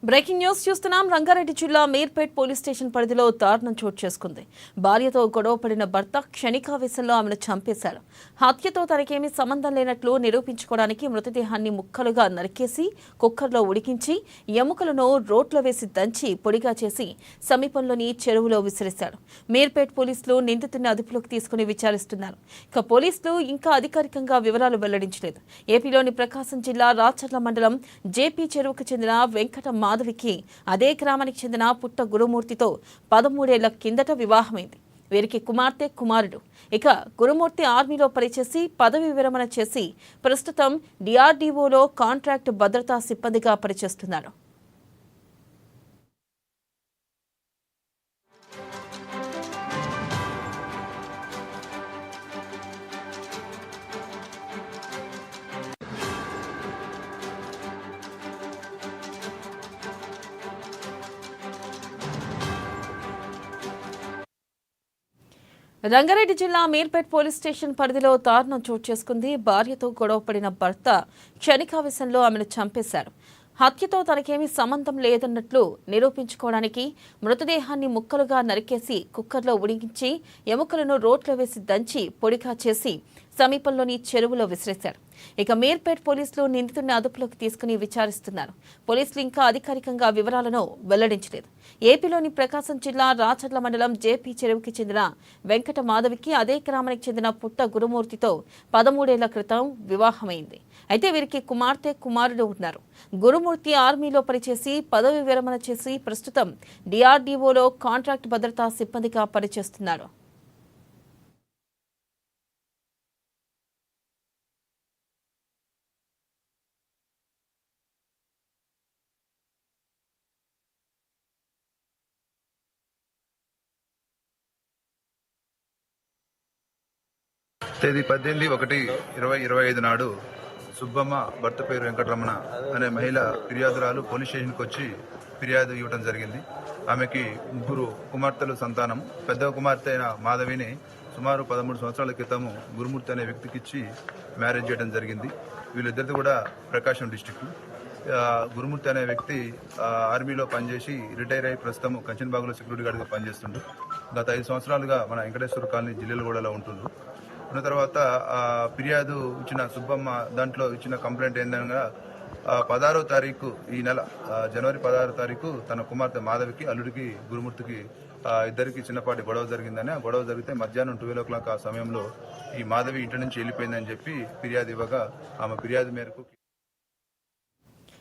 Breaking news చూస్తున్నాం. రంగారెడ్డి జిల్లా Meerpet police station పరిధిలో దారుణం చోటు చేసుకుంది. భార్యతో గొడవ పడిన భర్త క్షణికావేశంలో ఆమెను చంపేశాడు. హత్యతో తనకేమీ సంబంధం లేనట్లు నిరూపించుకోవడానికి మృతదేహాన్ని ముక్కలుగా నరికేసి కుక్కర్లో ఉడికించి ఎముకలను రోట్లో వేసి దంచి పొడిగా చేసి సమీపంలోని చెరువులో విసిరేశాడు. మీర్పేట్ పోలీసులు నిందితుడిని అదుపులోకి తీసుకుని విచారిస్తున్నారు. ఇక పోలీసులు ఇంకా అధికారికంగా వివరాలు వెల్లడించలేదు. ఏపీలోని ప్రకాశం జిల్లా రాచర్ల మండలం జేపీ చెరువుకు చెందిన వెంకట మాధవికి అదే గ్రామానికి చెందిన పుట్ట గురుమూర్తితో 13 ఏళ్ల కిందట వివాహమైంది. వీరికి కుమార్తె, కుమారుడు. ఇక గురుమూర్తి ఆర్మీలో పనిచేసి పదవి విరమణ చేసి ప్రస్తుతం డిఆర్డీఓలో కాంట్రాక్ట్ భద్రతా సిబ్బందిగా పనిచేస్తున్నాడు. రంగారెడ్డి జిల్లా మీర్పేట్ పోలీస్ స్టేషన్ పరిధిలో దారుణం చోటు చేసుకుంది. భార్యతో గొడవపడిన భర్త క్షణికావేశంలో ఆమెను చంపేశాడు. హత్యతో తనకేమీ సంబంధం లేదన్నట్లు నిరూపించుకోవడానికి మృతదేహాన్ని ముక్కలుగా నరికేసి కుక్కర్లో ఉడికించి ఎముకలను రోట్లో వేసి దంచి పొడిగా చేసి సమీపంలోని చెరువులో విసిరేశాడు. ఇక మీర్పేట్ పోలీసులు నిందితుడిని అదుపులోకి తీసుకుని విచారిస్తున్నారు. పోలీసులు ఇంకా అధికారికంగా వివరాలను వెల్లడించలేదు. ఏపీలోని ప్రకాశం జిల్లా రాచర్ల మండలం జేపీ చెరువుకి చెందిన వెంకట మాధవికి అదే గ్రామానికి చెందిన పుట్ట గురుమూర్తితో 13 ఏళ్ల క్రితం వివాహమైంది. అయితే వీరికి కుమార్తె, కుమారుడు ఉన్నారు. గురుమూర్తి ఆర్మీలో పనిచేసి పదవి విరమణ చేసి ప్రస్తుతం డిఆర్డీఓలో కాంట్రాక్ట్ భద్రతా సిబ్బందిగా పనిచేస్తున్నాడు. తేదీ 18/1/2025 నాడు సుబ్బమ్మ భర్త పేరు వెంకటరమణ అనే మహిళ ఫిర్యాదురాలు పోలీస్ స్టేషన్కి వచ్చి ఫిర్యాదు ఇవ్వడం జరిగింది. ఆమెకి 3 కుమార్తెలు సంతానం. పెద్ద కుమార్తె అయిన మాధవిని సుమారు 13 సంవత్సరాల క్రితము గురుమూర్తి అనే వ్యక్తికిచ్చి మ్యారేజ్ చేయడం జరిగింది. వీళ్ళిద్దరిది కూడా ప్రకాశం డిస్టిక్. గురుమూర్తి అనే వ్యక్తి ఆర్మీలో పనిచేసి రిటైర్ అయ్యి ప్రస్తుతం కంచన్బాగ్లో సెక్యూరిటీ గార్డ్గా పనిచేస్తుండ్రు. గత 5 సంవత్సరాలుగా మన వెంకటేశ్వర కాలనీ జిల్లెలగూడలో ఉంటుండ్రు. ఉన్న తర్వాత ఫిర్యాదు ఇచ్చిన సుబ్బమ్మ దాంట్లో ఇచ్చిన కంప్లైంట్ ఏందనగా 16వ తారీఖు ఈ నెల జనవరి 16వ తారీఖు తన కుమార్తె మాధవికి, అల్లుడికి గురుమూర్తికి ఇద్దరికి చిన్నపాటి గొడవ జరిగిందని. ఆ గొడవ జరిగితే మధ్యాహ్నం 12 o'clock ఆ సమయంలో ఈ మాధవి ఇంటి నుంచి వెళ్ళిపోయిందని చెప్పి ఫిర్యాదు ఇవ్వగా ఆమె ఫిర్యాదు మేరకు